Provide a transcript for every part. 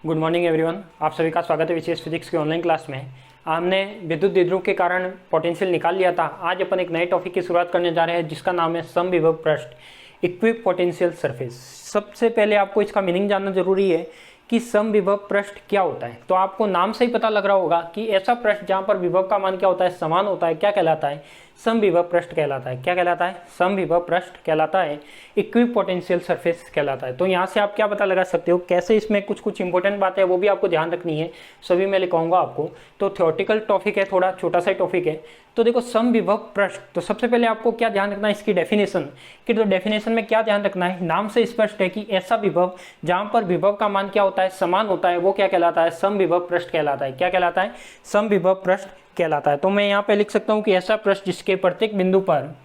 Good morning everyone. आप सभी का स्वागत है विशेष फिजिक्स की ऑनलाइन क्लास में। हमने विद्युत द्विध्रुव के कारण पोटेंशियल निकाल लिया था। आज अपन एक नए टॉपिक की शुरुआत करने जा रहे हैं जिसका नाम है समविभव पृष्ठ, इक्वी पोटेंशियल सरफेस। सबसे पहले आपको इसका मीनिंग जानना जरूरी है कि समविभव पृष्ठ क्या होता है। तो आपको नाम से ही पता लग रहा होगा कि ऐसा पृष्ठ जहां पर विभव का मान क्या होता है, समान होता है, क्या कहलाता है, समविभव पृष्ठ कहलाता है। क्या कहलाता है? समविभव पृष्ठ कहलाता है, इक्विपोटेंशियल सरफेस कहलाता है। तो यहाँ से आप क्या पता लगा सकते हो, कैसे इसमें कुछ कुछ इंपॉर्टेंट बातें हैं वो भी आपको ध्यान रखनी है, सभी मैं लिखाऊंगा आपको। तो थ्योरेटिकल टॉपिक है, थोड़ा छोटा सा टॉपिक है। तो देखो समविभव पृष्ठ, तो सबसे पहले आपको क्या ध्यान रखना है, इसकी डेफिनेशन कि तो डेफिनेशन में क्या ध्यान रखना है, नाम से स्पष्ट है कि ऐसा विभव जहां पर विभव का मान क्या होता है, समान होता है, वो क्या कहलाता है, समविभव पृष्ठ कहलाता है। क्या कहलाता है? समविभव पृष्ठ कहलाता है। तो मैं यहाँ पे लिख सकता हूं कि ऐसा पृष्ठ जिसके प्रत्येक बिंदु पर,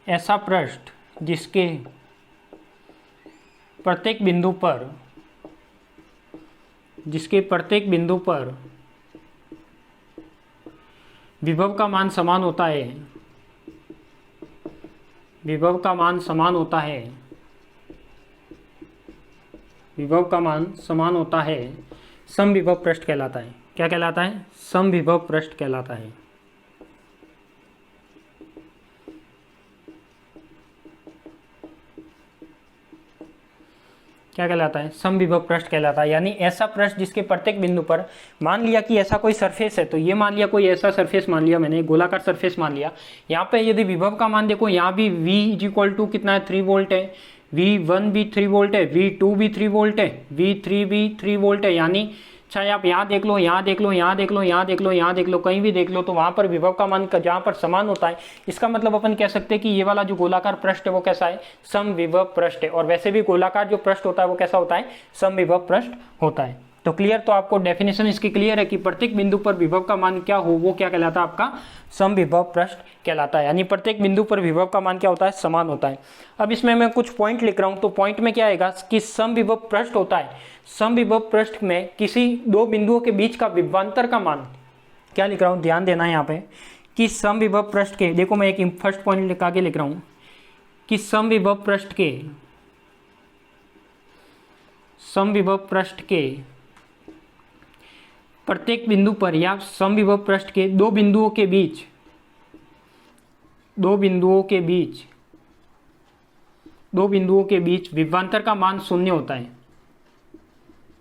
ऐसा पृष्ठ जिसके प्रत्येक बिंदु पर, जिसके प्रत्येक बिंदु पर विभव का मान समान होता है, विभव का मान समान होता है, विभव का मान समान होता है, समविभव पृष्ठ कहलाता है। क्या कहलाता है? समविभव पृष्ठ कहलाता है। क्या कहलाता है? समविभव पृष्ठ कहलाता है। यानी ऐसा पृष्ठ जिसके प्रत्येक बिंदु पर, मान लिया कि ऐसा कोई सरफेस है, तो ये मान लिया कोई ऐसा सरफेस मान लिया मैंने, गोलाकार सरफेस मान लिया। यहाँ पे यदि विभव का मान देखो, यहाँ भी V इज इक्वल टू कितना है, 3 वोल्ट है, V1 भी 3 वोल्ट है, V2 भी 3 वोल्ट है, V3 भी 3 वोल्ट है। यानी चाहे आप यहाँ देख लो, यहाँ देख लो, यहाँ देख लो, यहाँ देख लो, यहाँ देख लो, कहीं भी देख लो, तो वहां पर विभव का मान जहां पर समान होता है, इसका मतलब अपन कह सकते हैं कि ये वाला जो गोलाकार पृष्ठ है वो कैसा है, समविभव पृष्ठ है। और वैसे भी गोलाकार जो पृष्ठ होता है वो कैसा होता है, समविभव पृष्ठ होता है। तो क्लियर? तो आपको डेफिनेशन इसकी क्लियर है कि प्रत्येक बिंदु पर विभव का मान क्या हो, वो क्या कहलाता है, आपका समविभव पृष्ठ कहलाता है। यानी प्रत्येक बिंदु पर विभव का मान क्या होता है, समान होता है। अब इसमें मैं कुछ पॉइंट लिख रहा हूं, तो पॉइंट में क्या आएगा कि समविभव पृष्ठ होता है, समविभव पृष्ठ में किसी दो बिंदुओं के बीच का विभवांतर का मान, क्या लिख रहा हूं, ध्यान देना है यहाँ पे कि समविभव पृष्ठ के, देखो मैं एक फर्स्ट पॉइंट लिखा के लिख रहा हूं कि समविभव पृष्ठ के, समविभव पृष्ठ के प्रत्येक बिंदु पर, या समविभव पृष्ठ के दो बिंदुओं के बीच, दो बिंदुओं के बीच, दो बिंदुओं के बीच विभवांतर का मान शून्य होता है।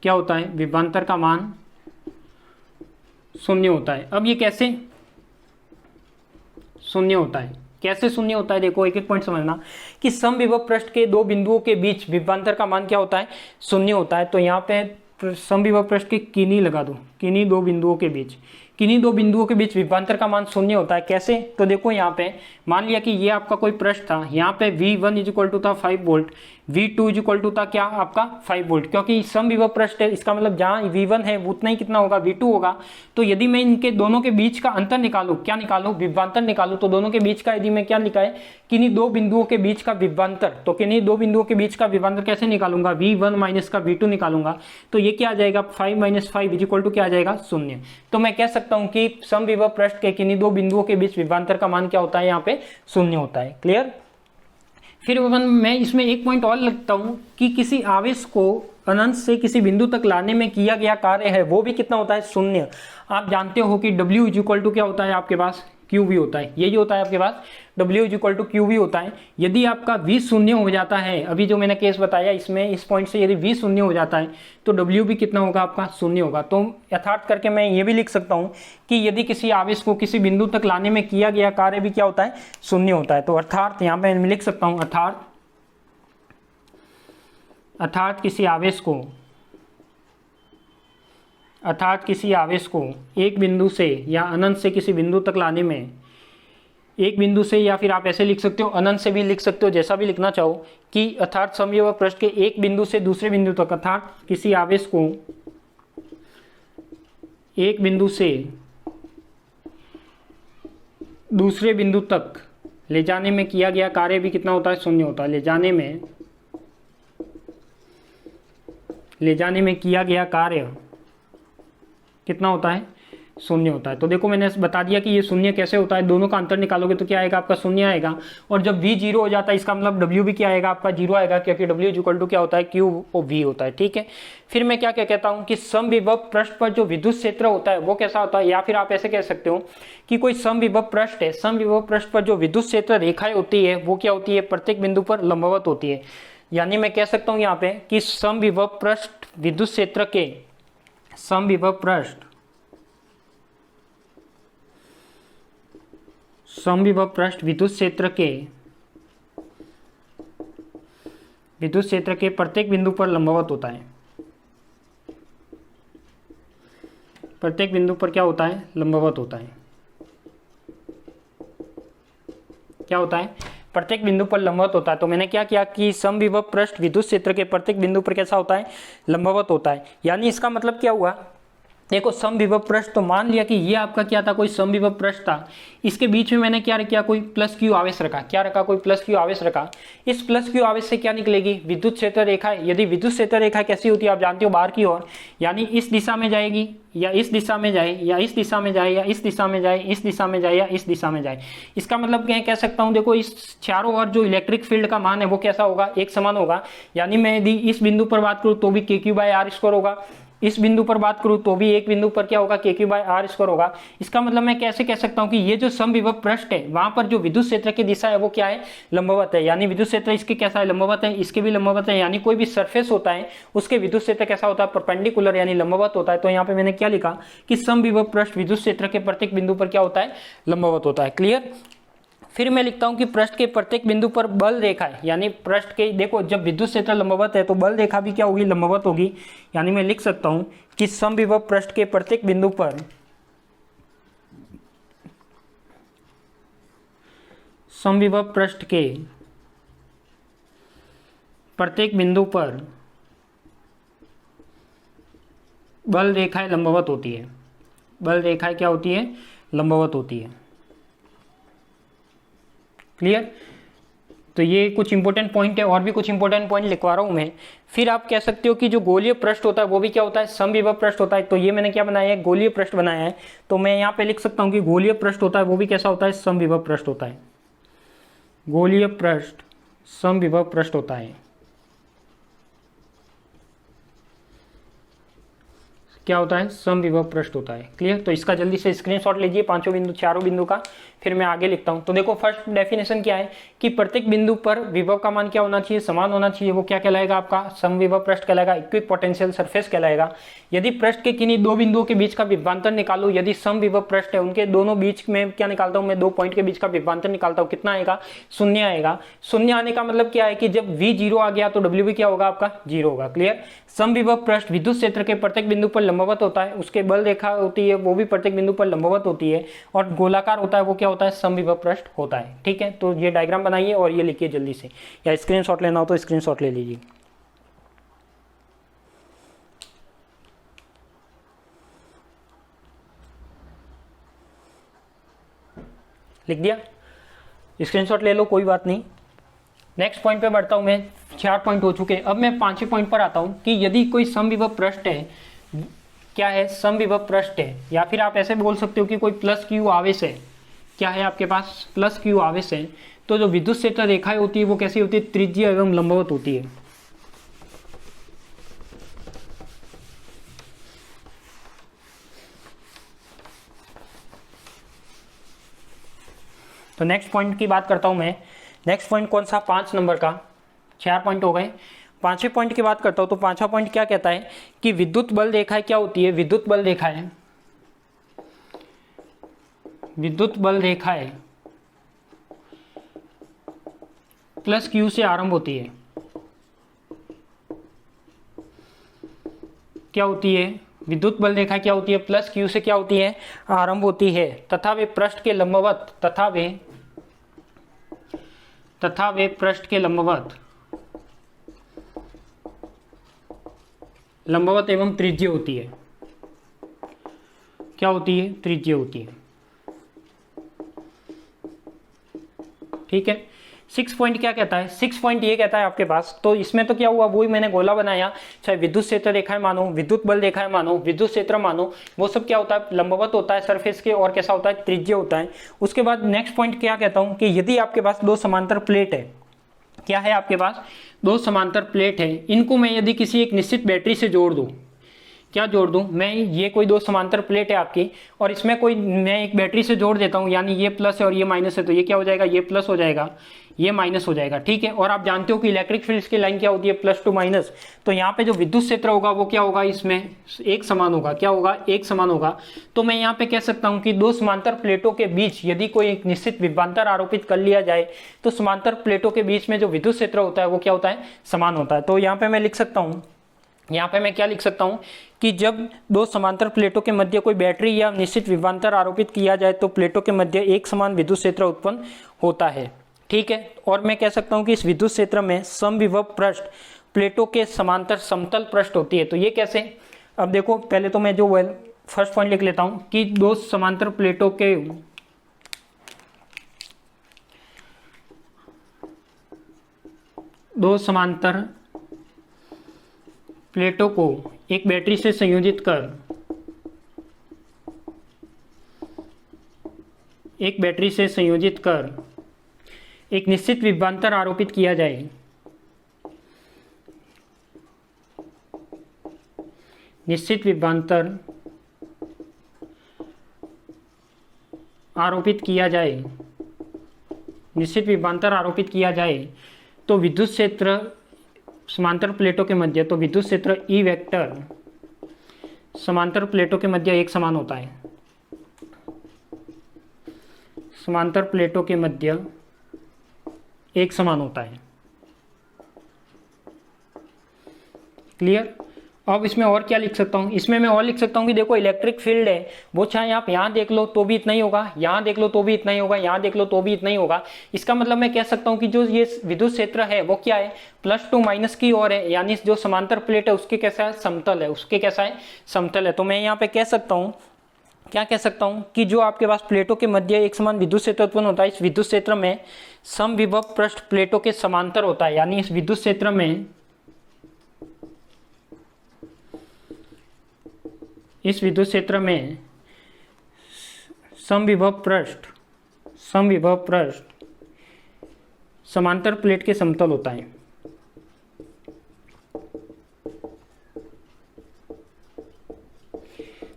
क्या होता है? विभवांतर का मान शून्य होता है। अब ये कैसे शून्य होता है, कैसे शून्य होता है, देखो एक एक पॉइंट समझना कि समविभव पृष्ठ के दो बिंदुओं के बीच विभवांतर का मान क्या होता है, शून्य होता है। तो यहाँ पे समविभव पृष्ठ के किन्हीं लगा दो, किन्हीं दो बिंदुओं के बीच, किन्हीं दो बिंदुओं के बीच विभवांतर का मान शून्य होता है। कैसे? तो देखो यहाँ पे मान लिया कि ये आपका कोई पृष्ठ था, यहाँ पे V1 इज इक्वल टू था 5 volt, V2 is equal to था क्या आपका 5 वोल्ट, क्योंकि समविभव पृष्ठ है, इसका मतलब जहाँ V1 है उतना ही कितना होगा, V2 होगा। तो यदि मैं इनके दोनों के बीच का अंतर निकालूं, क्या निकालूं, विभवांतर निकालूं, तो दोनों के बीच का यदि मैं क्या लिखा है, किन्हीं दो बिंदुओं के बीच का विभवांतर, तो किन्हीं दो बिंदुओं के बीच का विभवांतर कैसे निकालूंगा, V1 माइनस का V2 निकालूंगा। तो ये क्या आ जाएगा, 5 माइनस 5 इज इक्वल टू क्या आ जाएगा, शून्य। तो मैं कह सकता हूं कि समविभव पृष्ठ के किन्हीं दो बिंदुओं के बीच विभवांतर का मान क्या होता है, यहाँ पे शून्य होता है। क्लियर? फिर मैं इसमें एक पॉइंट और लिखता हूं कि किसी आवेश को अनंत से किसी बिंदु तक लाने में किया गया कार्य है वो भी कितना होता है, शून्य। आप जानते हो कि W इज इक्वल टू क्या होता है आपके पास, QV होता है। यही होता है आपके पास, W is equal to QV होता है। यदि आपका V शून्य हो जाता है, अभी जो मैंने केस बताया इसमें, इस पॉइंट से यदि V शून्य हो जाता है तो W भी कितना होगा आपका, शून्य होगा। तो यथार्थ करके मैं ये भी लिख सकता हूँ कि यदि किसी आवेश को किसी बिंदु तक लाने में किया गया कार्य भी क्या होता है, शून्य होता है। तो अर्थात यहाँ पे मैं लिख सकता हूँ, अर्थात किसी आवेश को, अर्थात किसी आवेश को एक बिंदु से या अनंत से किसी बिंदु तक लाने में, एक बिंदु से, या फिर आप ऐसे लिख सकते हो, अनंत से भी लिख सकते हो, जैसा भी लिखना चाहो, कि अर्थात समविभव पृष्ठ के एक बिंदु से दूसरे बिंदु तक, अर्थात किसी आवेश को एक बिंदु से दूसरे बिंदु तक ले जाने में किया गया कार्य भी कितना होता है, शून्य होता है। ले जाने में किया गया कार्य कितना होता है, शून्य होता है। तो देखो मैंने बता दिया कि ये शून्य कैसे होता है, दोनों का अंतर निकालोगे तो क्या आएगा आपका शून्य आएगा, और जब v जीरो हो जाता है इसका मतलब w भी क्या आएगा आपका जीरो आएगा, क्योंकि w इज इक्वल टू क्या होता है q और v होता है। ठीक है, फिर मैं क्या क्या कहता हूँ कि समविभव पृष्ठ पर जो विद्युत क्षेत्र होता है वो कैसा होता है, या फिर आप ऐसे कह सकते हो कि कोई समविभव पृष्ठ है, समविभव पृष्ठ पर जो विद्युत क्षेत्र रेखाएं होती है वो क्या होती है, प्रत्येक बिंदु पर लंबवत होती है। यानी मैं कह सकता हूँ यहाँ पे कि समविभव पृष्ठ विद्युत क्षेत्र के समविभव पृष्ठ विद्युत क्षेत्र के प्रत्येक बिंदु पर लंबवत होता है। प्रत्येक बिंदु पर क्या होता है, लंबवत होता है। क्या होता है, प्रत्येक बिंदु पर लंबवत होता है। तो मैंने क्या किया कि समविभव पृष्ठ विद्युत क्षेत्र के प्रत्येक बिंदु पर कैसा होता है, लंबवत होता है। यानी इसका मतलब क्या हुआ, देखो समविभव पृष्ठ, तो मान लिया कि ये आपका क्या था, कोई समविभव पृष्ठ था, इसके बीच में मैंने क्या किया, कोई प्लस क्यू आवेश रखा। क्या रखा, कोई प्लस क्यू आवेश रखा। इस प्लस क्यू आवेश से क्या निकलेगी, विद्युत क्षेत्र रेखा। यदि विद्युत क्षेत्र रेखा कैसी होती है आप जानते हो, बाहर की ओर, यानी इस दिशा में जाएगी या इस दिशा में जाए या इस दिशा में जाए या इस दिशा में जाए, इस दिशा में जाए या इस दिशा में जाए। इसका मतलब क्या कह सकता हूं, देखो इस चारों ओर जो इलेक्ट्रिक फील्ड का मान है वो कैसा होगा, एक समान होगा। यानी मैं यदि इस बिंदु पर बात करूं तो भी KQ/R² होगा, इस बिंदु पर बात करूं तो भी एक बिंदु पर क्या होगा, KQ/R² होगा। इसका मतलब मैं कैसे कह सकता हूं कि ये जो समविभव पृष्ठ है वहां पर जो विद्युत क्षेत्र की दिशा है वो क्या है, लंबवत है। यानी विद्युत क्षेत्र इसके कैसा है, लंबवत है, इसके भी लंबवत है। यानी कोई भी सरफेस होता है उसके विद्युत क्षेत्र कैसा होता है, परपेंडिकुलर यानी लंबवत होता है। तो यहाँ पे मैंने क्या लिखा कि समविभव पृष्ठ विद्युत क्षेत्र के प्रत्येक बिंदु पर क्या होता है, लंबवत होता है। क्लियर। फिर मैं लिखता हूं कि पृष्ठ के प्रत्येक बिंदु पर बल रेखा है, यानी पृष्ठ के, देखो जब विद्युत क्षेत्र लंबवत है तो बल रेखा भी क्या होगी, लंबवत होगी। यानी मैं लिख सकता हूं कि समविभव पृष्ठ के प्रत्येक बिंदु पर समविभव पृष्ठ के प्रत्येक बिंदु पर बल रेखाएं लंबवत होती है। बल रेखाएं क्या होती है, लंबवत होती है। क्लियर। तो ये कुछ इंपॉर्टेंट पॉइंट है, और भी कुछ इंपॉर्टेंट पॉइंट लिखवा रहा हूं मैं। फिर आप कह सकते हो कि जो गोलीय पृष्ठ होता है वो भी क्या होता है, समविभव पृष्ठ होता है। तो ये मैंने क्या बनाया है, गोलीय पृष्ठ बनाया है। तो मैं यहाँ पे लिख सकता हूँ कि गोलीय पृष्ठ होता है वो भी कैसा होता है, समविभव पृष्ठ होता है। गोलीय पृष्ठ समविभव पृष्ठ होता है। क्या होता है, समविभव पृष्ठ होता है। क्लियर। तो इसका जल्दी से स्क्रीनशॉट लीजिए, पांचों बिंदु, चारों बिंदु का, फिर मैं आगे लिखता हूं। तो देखो फर्स्ट डेफिनेशन क्या है कि प्रत्येक बिंदु पर विभव का मान क्या होना चाहिए, समान होना चाहिए। वो क्या कहलाएगा, आपका समविभव पृष्ठ कहलाएगा, इक्विक पोटेंशियल सरफेस कहलाएगा। यदि पृष्ठ के किन्हीं दो बिंदुओं के बीच का विभवांतर निकालो, यदि समविभव पृष्ठ है उनके दोनों बीच में क्या निकालता हूं मैं, दो पॉइंट के बीच का विभवांतर निकालता हूं, कितना आएगा, शून्य आएगा। शून्य आने का मतलब क्या है कि जब v जीरो आ गया तो w भी क्या होगा, आपका जीरो होगा। क्लियर। समविभव पृष्ठ विद्युत क्षेत्र के प्रत्येक बिंदु पर लंबवत होता है, उसके बल रेखा होती है वो भी प्रत्येक बिंदु पर लंबवत होती है, और गोलाकार होता है वो क्या होता है, समविभव पृष्ठ होता है। ठीक है। तो ये डायग्राम बनाइए और ये लिखिए जल्दी से, या स्क्रीनशॉट लेना हो तो स्क्रीनशॉट ले लीजिए। लिख दिया, स्क्रीनशॉट ले लो, कोई बात नहीं। नेक्स्ट पॉइंट पे बढ़ता हूं मैं, 4 पॉइंट हो चुके। अब मैं 5वें पॉइंट पर आता हूं कि यदि कोई समविभव पृष्ठ है, क्या है, समविभव पृष्ठ है, या फिर आप ऐसे बोल सकते हो कि कोई प्लस क्यू आवेश है। क्या है आपके पास, प्लस क्यू आवेश है। तो जो विद्युत क्षेत्र रेखाएं होती है वो कैसी होती है, त्रिज्यीय एवं लंबवत होती है। तो नेक्स्ट पॉइंट की बात करता हूं मैं। नेक्स्ट पॉइंट कौन सा, 5 नंबर का। 4 पॉइंट हो गए, 5वें पॉइंट की बात करता हूं। तो 5वां पॉइंट क्या कहता है कि विद्युत बल रेखाएं क्या होती है, विद्युत बल रेखाएं, विद्युत बल रेखाएं प्लस क्यू से आरंभ होती है। क्या होती है, विद्युत बल रेखा क्या होती है, प्लस क्यू से क्या होती है, आरंभ होती है, तथा वे पृष्ठ के लंबवत, तथा वे पृष्ठ के लंबवत एवं त्रिज्यीय होती है। क्या होती है, त्रिज्यीय होती है। ठीक है। 6 पॉइंट क्या कहता है, 6 पॉइंट ये कहता है आपके पास, तो इसमें तो क्या हुआ, वही मैंने गोला बनाया, चाहे विद्युत क्षेत्र देखा है मानो, विद्युत बल देखा है मानो, विद्युत क्षेत्र मानो, वो सब क्या होता है, लंबवत होता है सरफेस के, और कैसा होता है, त्रिज्य होता है। उसके बाद नेक्स्ट पॉइंट क्या कहता हूं कि यदि आपके पास दो समांतर प्लेट है, क्या है आपके पास, दो समांतर प्लेट है, इनको मैं यदि किसी एक निश्चित बैटरी से जोड़ दूं, क्या जोड़ दूं मैं, ये कोई दो समांतर प्लेट है आपकी, और इसमें कोई मैं एक बैटरी से जोड़ देता हूं, यानी ये प्लस है और ये माइनस है, तो ये क्या हो जाएगा, ये प्लस हो जाएगा, ये माइनस हो जाएगा, ठीक है। और आप जानते हो कि इलेक्ट्रिक फील्ड की लाइन क्या होती है, प्लस टू माइनस, तो यहाँ पे जो विद्युत क्षेत्र होगा वो क्या होगा, इसमें एक समान होगा, क्या होगा, एक समान होगा। तो मैं यहाँ पे कह सकता हूँ कि दो समांतर प्लेटों के बीच यदि कोई एक निश्चित विभवांतर आरोपित कर लिया जाए, तो समांतर प्लेटों के बीच में जो विद्युत क्षेत्र होता है वो क्या होता है, समान होता है। तो यहाँ पे मैं लिख सकता हूँ, यहाँ पे मैं क्या लिख सकता हूं कि जब दो समांतर प्लेटों के मध्य कोई बैटरी या निश्चित विभवांतर आरोपित किया जाए तो प्लेटों के मध्य एक समान विद्युत क्षेत्र उत्पन्न होता है, ठीक है। और मैं कह सकता हूं कि इस विद्युत क्षेत्र में समविभव पृष्ठ प्लेटों के समांतर समतल पृष्ठ होती है। तो ये कैसे, अब देखो पहले तो मैं जो फर्स्ट पॉइंट लिख लेता हूं कि दो समांतर प्लेटों के प्लेटों को एक बैटरी से संयोजित कर एक निश्चित विभवांतर आरोपित किया जाए, निश्चित विभवांतर आरोपित किया जाए तो विद्युत क्षेत्र समांतर प्लेटों के मध्य, तो विद्युत क्षेत्र ई वेक्टर समांतर प्लेटों के मध्य एक समान होता है, समांतर प्लेटों के मध्य एक समान होता है, क्लियर। अब इसमें और क्या लिख सकता हूँ, इसमें मैं और लिख सकता हूँ कि देखो इलेक्ट्रिक फील्ड है वो चाहे आप यहाँ देख लो तो भी इतना ही होगा, यहाँ देख लो तो भी इतना ही होगा, यहाँ देख लो तो भी इतना ही होगा। इसका मतलब मैं कह सकता हूँ कि जो ये विद्युत क्षेत्र है वो क्या है, प्लस टू माइनस की ओर है, यानी जो समांतर प्लेट है उसके कैसा है, समतल है, उसके कैसा है, समतल है। तो मैं यहाँ पे कह सकता हूँ, क्या कह सकता हूँ कि जो आपके पास प्लेटों के मध्य एक समान विद्युत क्षेत्र उत्पन्न होता है, इस विद्युत क्षेत्र में समविभव पृष्ठ प्लेटों के समांतर होता है, यानी इस विद्युत क्षेत्र में समविभव पृष्ठ समांतर प्लेट के समतल होता है।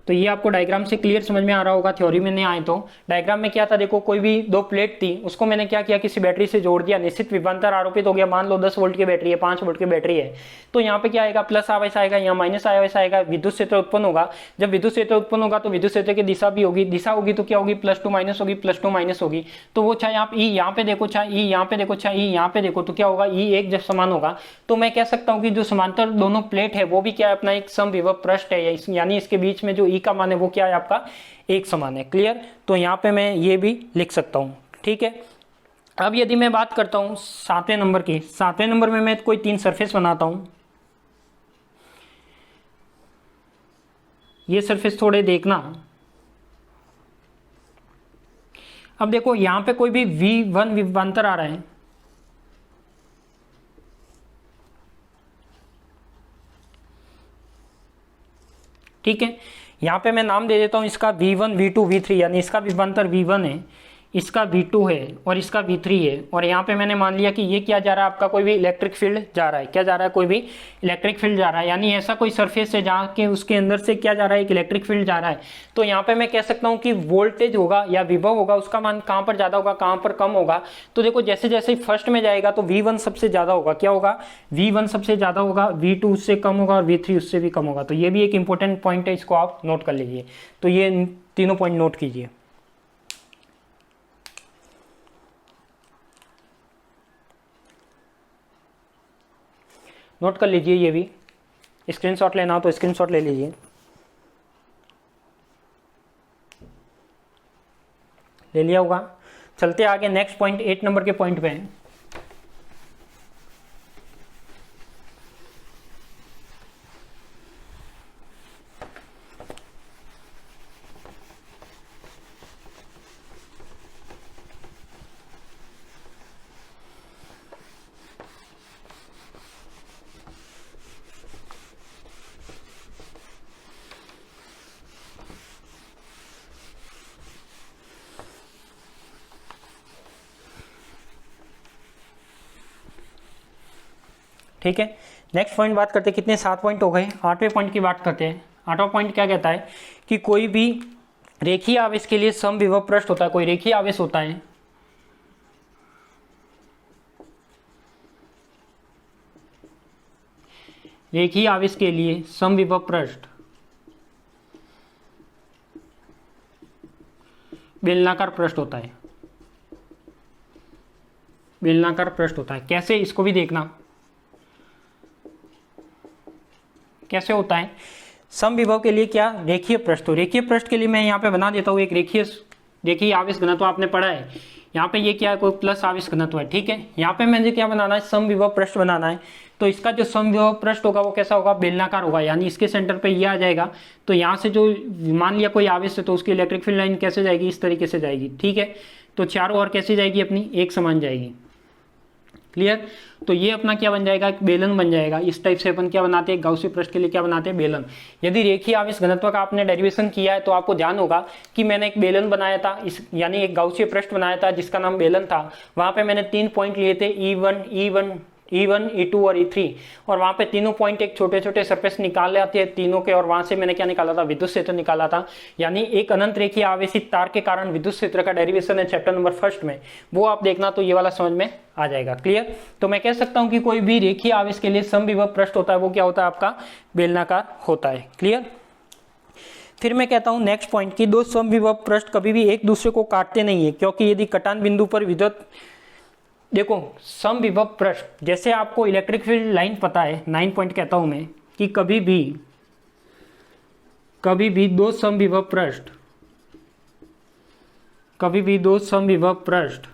तो ये आपको डायग्राम से क्लियर समझ में आ रहा होगा, थ्योरी में नहीं आए तो। डायग्राम में क्या था, देखो कोई भी दो प्लेट थी, उसको मैंने क्या किया, किसी बैटरी से जोड़ दिया, निश्चित विभवांतर आरोपित हो गया, मान लो 10 वोल्ट की बैटरी है, 5 वोल्ट की बैटरी है, तो यहाँ पे क्या आएगा, प्लस आवेश आएगा, यहाँ माइनस आवेश आएगा, विद्युत क्षेत्र उत्पन्न होगा। जब विद्युत क्षेत्र उत्पन्न होगा तो विद्युत क्षेत्र की दिशा भी होगी, दिशा होगी तो क्या होगी, प्लस टू माइनस होगी, प्लस टू माइनस होगी। तो वो चाहे आप ई यहाँ पे देखो, चाहे ई यहाँ पे देखो, चाहे ई यहाँ पे देखो, तो क्या होगा, ई एक जब समान होगा। तो मैं कह सकता हूँ कि जो समांतर दोनों प्लेट है वो भी क्या है, अपना एक समविभव पृष्ठ है, यानी इसके बीच में जो ई का मान है वो क्या है, आपका एक समान है, क्लियर। तो यहाँ पे मैं ये भी लिख सकता हूँ, ठीक है। अब यदि मैं बात करता हूँ 7वें नंबर की, 7वें नंबर में मैं कोई 3 सरफेस बनाता हूँ। ये सरफेस थोड़े देखना, अब देखो यहाँ पे कोई भी V1 विभवांतर आ रहा है, ठीक है। यहाँ पे मैं नाम दे देता हूँ इसका V1 V2 V3, यानी इसका विभवांतर V1 है, इसका V2 है और इसका V3 है। और यहाँ पे मैंने मान लिया कि ये क्या जा रहा है, आपका कोई भी इलेक्ट्रिक फील्ड जा रहा है, क्या जा रहा है, कोई भी इलेक्ट्रिक फील्ड जा रहा है, यानी ऐसा कोई सरफेस है जहाँ के उसके अंदर से क्या जा रहा है, एक इलेक्ट्रिक फील्ड जा रहा है। तो यहाँ पे मैं कह सकता हूँ कि वोल्टेज होगा या विभव होगा, उसका मान कहाँ पर ज़्यादा होगा, कहाँ पर कम होगा। तो देखो जैसे जैसे फर्स्ट में जाएगा तो V1 सबसे ज़्यादा होगा, क्या होगा, V1 सबसे ज़्यादा होगा, V2 उससे कम होगा और V3 उससे भी कम होगा। तो ये भी एक इंपॉर्टेंट पॉइंट है, इसको आप नोट कर लीजिए। तो ये तीनों पॉइंट नोट कीजिए। नोट कर लीजिए, ये भी स्क्रीनशॉट लेना हो तो स्क्रीनशॉट ले लीजिए। ले लिया होगा। चलते आगे नेक्स्ट पॉइंट 8 नंबर के पॉइंट पे। ठीक है, नेक्स्ट पॉइंट बात करते हैं, कितने 7 पॉइंट हो गए। 8वें पॉइंट की बात करते हैं। 8वां पॉइंट क्या कहता है कि कोई भी रेखीय आवेश के लिए समविभव पृष्ठ होता है। कोई रेखीय आवेश होता है, रेखीय आवेश के लिए समविभव पृष्ठ बेलनाकार पृष्ठ होता है। बेलनाकार पृष्ठ होता है। कैसे, इसको भी देखना कैसे होता है। समविभव के लिए क्या, रेखीय पृष्ठ। तो रेखीय पृष्ठ के लिए मैं यहाँ पे बना देता हूँ एक रेखीय आवेश घनत्व आपने पढ़ा है। यहाँ पे ये क्या है, कोई प्लस आवेश घनत्व है, ठीक है। यहाँ पे मुझे क्या बनाना है, समविभव पृष्ठ बनाना है। तो इसका जो समविभव पृष्ठ होगा वो कैसा होगा, बेलनाकार होगा, यानी इसके सेंटर पे ये आ जाएगा। तो यहाँ से जो मान लिया कोई आवेश है तो उसकी इलेक्ट्रिक फील्ड लाइन कैसे जाएगी, इस तरीके से जाएगी, ठीक है। तो चारों ओर कैसी जाएगी, अपनी एक समान जाएगी। क्लियर। तो ये अपना क्या बन जाएगा, एक बेलन बन जाएगा। इस टाइप से अपन क्या बनाते हैं, गाउसीय पृष्ठ के लिए क्या बनाते हैं, बेलन। यदि रेखीय आवेश घनत्व का आपने डेरिवेशन किया है तो आपको ध्यान होगा कि मैंने एक बेलन बनाया था, इस यानी एक गाउसीय पृष्ठ बनाया था जिसका नाम बेलन था। वहां पे मैंने 3 पॉइंट लिए थे, E1, E2 और E3, और वहां पे तीनों पॉइंट एक छोटे छोटे सरफेस निकाल आते हैं तीनों के, और वहां से मैंने क्या निकाला था, विद्युत क्षेत्र निकाला था। यानी एक अनंत रेखीय आवेशित तार के कारण विद्युत क्षेत्र का डेरिवेशन है चैप्टर नंबर 1 में, वो आप देखना, तो ये वाला समझ में आ जाएगा। क्लियर। तो मैं कह सकता हूं कि कोई भी रेखीय आवेश के लिए समविभव पृष्ठ होता है वो क्या होता है, आपका बेलनाकार होता है। क्लियर। फिर मैं कहता हूं नेक्स्ट पॉइंट की, दो समविभव पृष्ठ कभी भी एक दूसरे को काटते नहीं है, क्योंकि यदि कटान बिंदु पर विद्युत, देखो समविभव पृष्ठ, जैसे आपको इलेक्ट्रिक फील्ड लाइन पता है, 9 पॉइंट कहता हूं मैं कि कभी भी दो समविभव पृष्ठ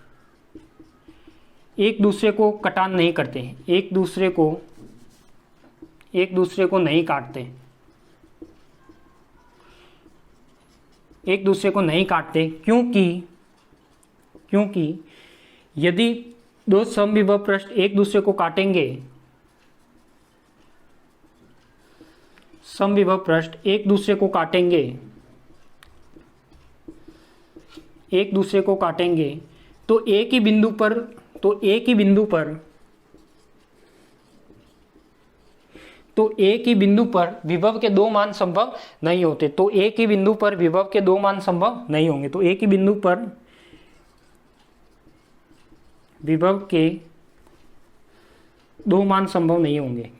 एक दूसरे को कटान नहीं करते, एक दूसरे को नहीं काटते, एक दूसरे को नहीं काटते, क्योंकि यदि दो समविभव पृष्ठ एक दूसरे को काटेंगे, समविभव पृष्ठ एक दूसरे को काटेंगे, तो एक ही बिंदु पर विभव के दो मान संभव नहीं होते। तो एक ही बिंदु पर विभव के दो मान संभव नहीं होंगे, तो एक ही बिंदु पर विभव के दो मान संभव नहीं होंगे।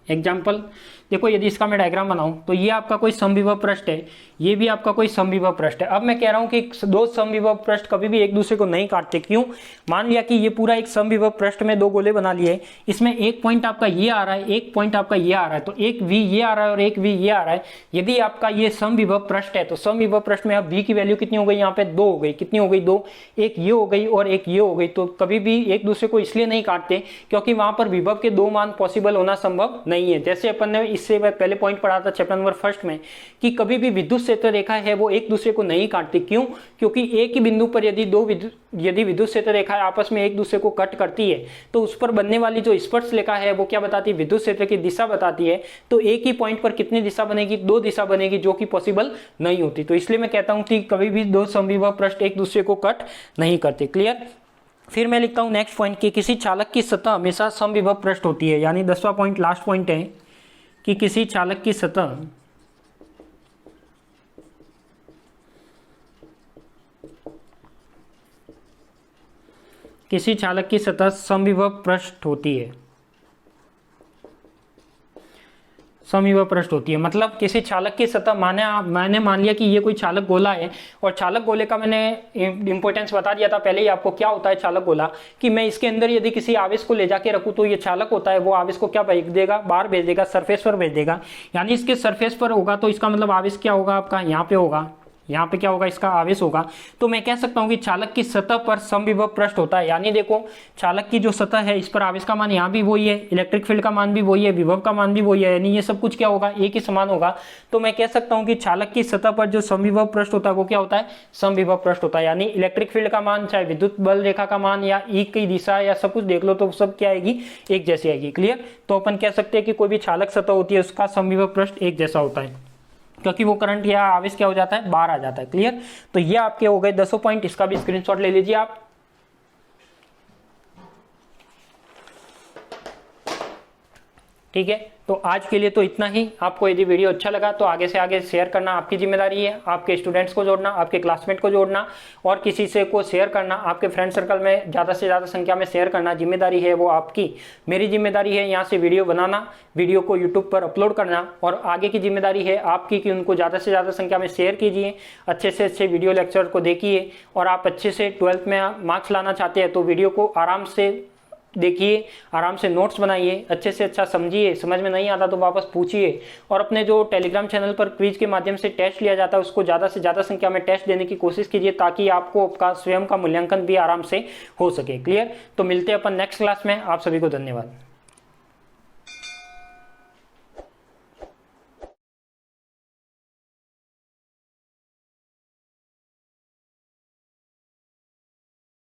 एग्जाम्पल देखो, यदि इसका मैं डायग्राम बनाऊं तो ये आपका कोई समविभव पृष्ठ है, ये भी आपका कोई समविभव पृष्ठ है। अब मैं कह रहा हूं कि दो समविभव पृष्ठ कभी भी एक दूसरे को नहीं काटते। क्यों? मान लिया कि ये पूरा एक समविभव पृष्ठ में दो गोले बना लिए, इसमें एक पॉइंट आपका ये आ रहा है, एक पॉइंट आपका ये आ रहा है, तो एक V ये आ रहा है और एक V ये आ रहा है। यदि आपका ये समविभव पृष्ठ है तो समविभव पृष्ठ में अब V की वैल्यू कितनी हो गई, यहाँ पे 2 हो गई। कितनी हो गई? 2। एक ये हो गई और एक ये हो गई। तो कभी भी एक दूसरे को इसलिए नहीं काटते क्योंकि वहां पर विभव के दो मान पॉसिबल होना संभव नहीं है। जैसे अपन ने इससे पहले पॉइंट पढ़ा था चैप्टर नंबर 1 में कि कभी भी विद्युत क्षेत्र रेखा है वो एक दूसरे को नहीं काटती। क्यों? क्योंकि एक ही बिंदु पर यदि विद्युत क्षेत्र रेखा आपस में एक दूसरे को कट करती है तो उस पर बनने वाली जो स्पर्श रेखा है वो क्या बताती है? विद्युत क्षेत्र की दिशा बताती है। तो एक ही पॉइंट पर कितनी दिशा बनेगी? 2 दिशा बनेगी, जो कि पॉसिबल नहीं होती। तो इसलिए मैं कहता हूं कि कभी भी दो समविभव पृष्ठ एक दूसरे को कट नहीं करते। क्लियर। फिर मैं लिखता हूं नेक्स्ट पॉइंट कि किसी चालक की सतह हमेशा समविभव पृष्ठ होती है। यानी 10वां पॉइंट लास्ट पॉइंट है कि किसी चालक की सतह समविभव पृष्ठ होती है। समविभव पृष्ठ होती है मतलब किसी चालक की सतह, मैंने मान लिया कि ये कोई चालक गोला है और चालक गोले का मैंने इंपॉर्टेंस बता दिया था पहले ही आपको। क्या होता है चालक गोला? कि मैं इसके अंदर यदि किसी आवेश को ले जाके रखूं तो ये चालक होता है, वो आवेश को क्या भेज देगा? बाहर भेज देगा, सरफेस पर भेज देगा। यानी इसके सरफेस पर होगा तो इसका मतलब आवेश क्या होगा? आपका यहाँ पे होगा, यहाँ पे क्या होगा? इसका आवेश होगा। तो मैं कह सकता हूं कि चालक की सतह पर समविभव पृष्ठ होता है। यानी देखो चालक की जो सतह है इस पर आवेश का मान यहाँ भी वही है, इलेक्ट्रिक फील्ड का मान भी वही है, विभव का मान भी वही है, यानी ये सब कुछ क्या होगा? एक ही समान होगा। तो मैं कह सकता हूं कि चालक की सतह पर जो समविभव पृष्ठ होता है वो क्या होता है? समविभव पृष्ठ होता है। यानी इलेक्ट्रिक फील्ड का मान, चाहे विद्युत बल रेखा का मान या ई की दिशा या सब कुछ देख लो तो सब क्या आएगी? एक जैसी आएगी। क्लियर। तो अपन कह सकते हैं कि कोई भी चालक सतह होती है उसका समविभव पृष्ठ एक जैसा होता है, क्योंकि वो करंट या आवेश क्या हो जाता है? बाहर आ जाता है। क्लियर। तो ये आपके हो गए 10 पॉइंट। इसका भी स्क्रीनशॉट ले लीजिए आप। ठीक है, तो आज के लिए तो इतना ही। आपको यदि वीडियो अच्छा लगा तो आगे से आगे शेयर करना आपकी जिम्मेदारी है, आपके स्टूडेंट्स को जोड़ना, आपके क्लासमेट को जोड़ना और किसी से को शेयर करना, आपके फ्रेंड सर्कल में ज़्यादा से ज़्यादा संख्या में शेयर करना, जिम्मेदारी है वो आपकी। मेरी जिम्मेदारी है यहाँ से वीडियो बनाना, वीडियो को यूट्यूब पर अपलोड करना, और आगे की जिम्मेदारी है आपकी कि उनको ज़्यादा से ज़्यादा संख्या में शेयर कीजिए, अच्छे से अच्छे वीडियो लेक्चर को देखिए। और आप अच्छे से 12th में मार्क्स लाना चाहते हैं तो वीडियो को आराम से देखिए, आराम से नोट्स बनाइए, अच्छे से अच्छा समझिए, समझ में नहीं आता तो वापस पूछिए। और अपने जो टेलीग्राम चैनल पर क्विज के माध्यम से टेस्ट लिया जाता है उसको ज़्यादा से ज़्यादा संख्या में टेस्ट देने की कोशिश कीजिए, ताकि आपको आपका स्वयं का मूल्यांकन भी आराम से हो सके। क्लियर? तो मिलते हैं अपन नेक्स्ट क्लास में। आप सभी को धन्यवाद।